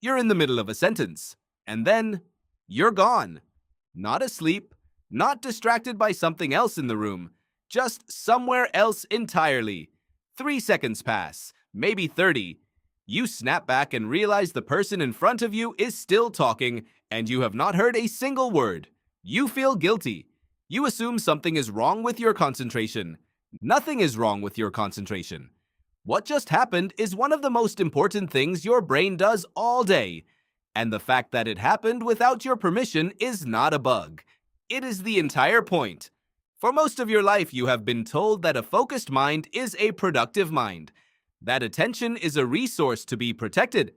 You're in the middle of a sentence, and then you're gone. Not asleep, not distracted by something else in the room, just somewhere else entirely. 3 seconds pass, maybe 30. You snap back and realize the person in front of you is still talking, and you have not heard a single word. You feel guilty. You assume something is wrong with your concentration. Nothing is wrong with your concentration. What just happened is one of the most important things your brain does all day. And the fact that it happened without your permission is not a bug. It is the entire point. For most of your life, you have been told that a focused mind is a productive mind, that attention is a resource to be protected,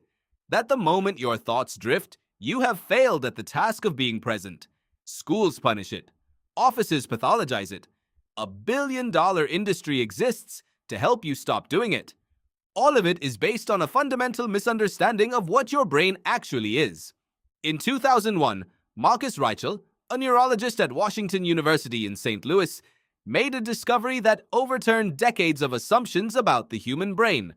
that the moment your thoughts drift, you have failed at the task of being present. Schools punish it. Offices pathologize it. A billion-dollar industry exists to help you stop doing it. All of it is based on a fundamental misunderstanding of what your brain actually is. In 2001, Marcus Raichle, a neurologist at Washington University in St. Louis, made a discovery that overturned decades of assumptions about the human brain.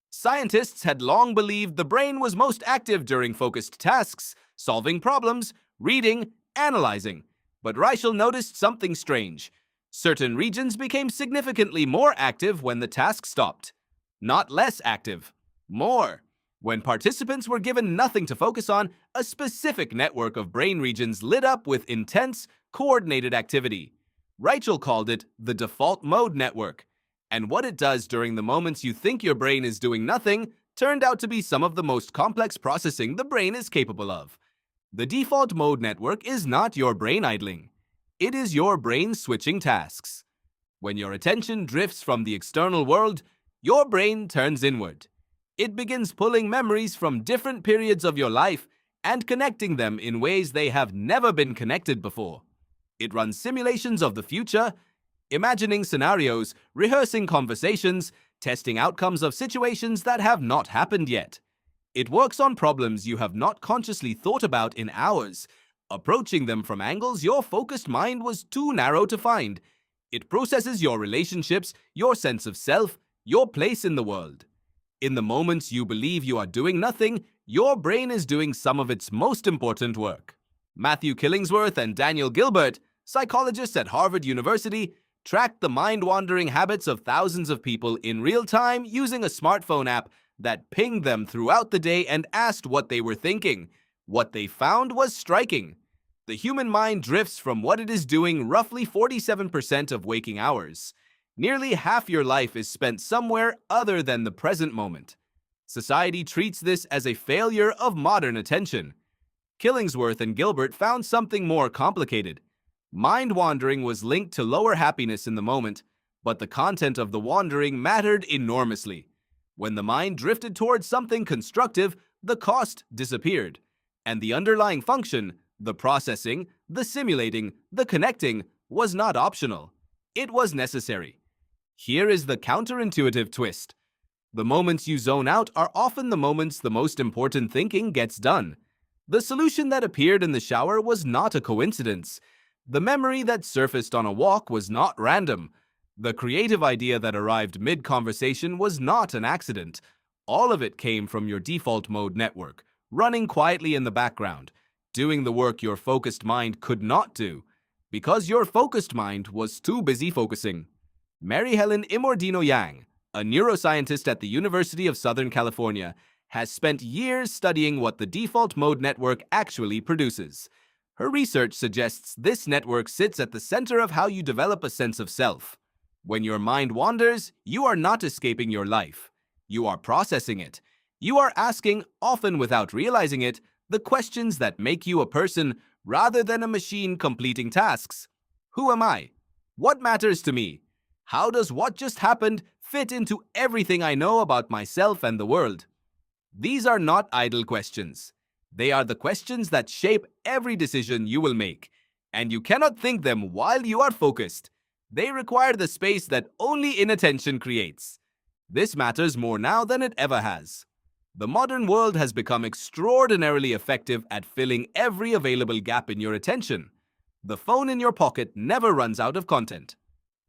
Scientists had long believed the brain was most active during focused tasks, solving problems, reading, analyzing. But Raichle noticed something strange. Certain regions became significantly more active when the task stopped. Not less active. More. When participants were given nothing to focus on, a specific network of brain regions lit up with intense, coordinated activity. Raichle called it the default mode network. And what it does during the moments you think your brain is doing nothing turned out to be some of the most complex processing the brain is capable of. The default mode network is not your brain idling. It is your brain switching tasks. When your attention drifts from the external world, your brain turns inward. It begins pulling memories from different periods of your life and connecting them in ways they have never been connected before. It runs simulations of the future, imagining scenarios, rehearsing conversations, testing outcomes of situations that have not happened yet. It works on problems you have not consciously thought about in hours, approaching them from angles your focused mind was too narrow to find. It processes your relationships, your sense of self, your place in the world. In the moments you believe you are doing nothing, your brain is doing some of its most important work. Matthew Killingsworth and Daniel Gilbert, psychologists at Harvard University, tracked the mind-wandering habits of thousands of people in real time using a smartphone app that pinged them throughout the day and asked what they were thinking. What they found was striking. The human mind drifts from what it is doing roughly 47% of waking hours. Nearly half your life is spent somewhere other than the present moment. Society treats this as a failure of modern attention. Killingsworth and Gilbert found something more complicated. Mind wandering was linked to lower happiness in the moment, but the content of the wandering mattered enormously. When the mind drifted towards something constructive, the cost disappeared, and the underlying function, the processing, the simulating, the connecting, was not optional. It was necessary. Here is the counterintuitive twist. The moments you zone out are often the moments the most important thinking gets done. The solution that appeared in the shower was not a coincidence. The memory that surfaced on a walk was not random. The creative idea that arrived mid-conversation was not an accident. All of it came from your default mode network, running quietly in the background, doing the work your focused mind could not do, because your focused mind was too busy focusing. Mary Helen Immordino-Yang, a neuroscientist at the University of Southern California, has spent years studying what the default mode network actually produces. Her research suggests this network sits at the center of how you develop a sense of self. When your mind wanders, you are not escaping your life. You are processing it. You are asking, often without realizing it, the questions that make you a person rather than a machine completing tasks. Who am I? What matters to me? How does what just happened fit into everything I know about myself and the world? These are not idle questions. They are the questions that shape every decision you will make, and you cannot think them while you are focused. They require the space that only inattention creates. This matters more now than it ever has. The modern world has become extraordinarily effective at filling every available gap in your attention. The phone in your pocket never runs out of content.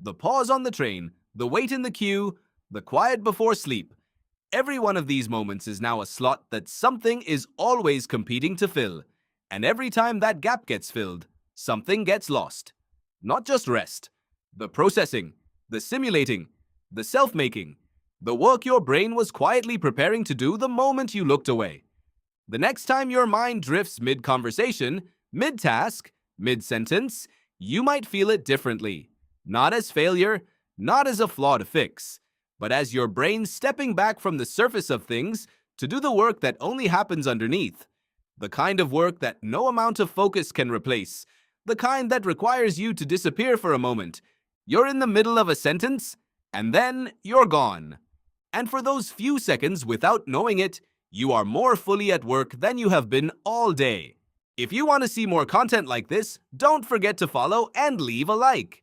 The pause on the train, the wait in the queue, the quiet before sleep. Every one of these moments is now a slot that something is always competing to fill. And every time that gap gets filled, something gets lost. Not just rest, the processing, the simulating, the self-making, the work your brain was quietly preparing to do the moment you looked away. The next time your mind drifts mid-conversation, mid-task, mid-sentence, you might feel it differently. Not as failure, not as a flaw to fix, but as your brain stepping back from the surface of things to do the work that only happens underneath. The kind of work that no amount of focus can replace. The kind that requires you to disappear for a moment. You're in the middle of a sentence, and then you're gone. And for those few seconds without knowing it, you are more fully at work than you have been all day. If you want to see more content like this, don't forget to follow and leave a like.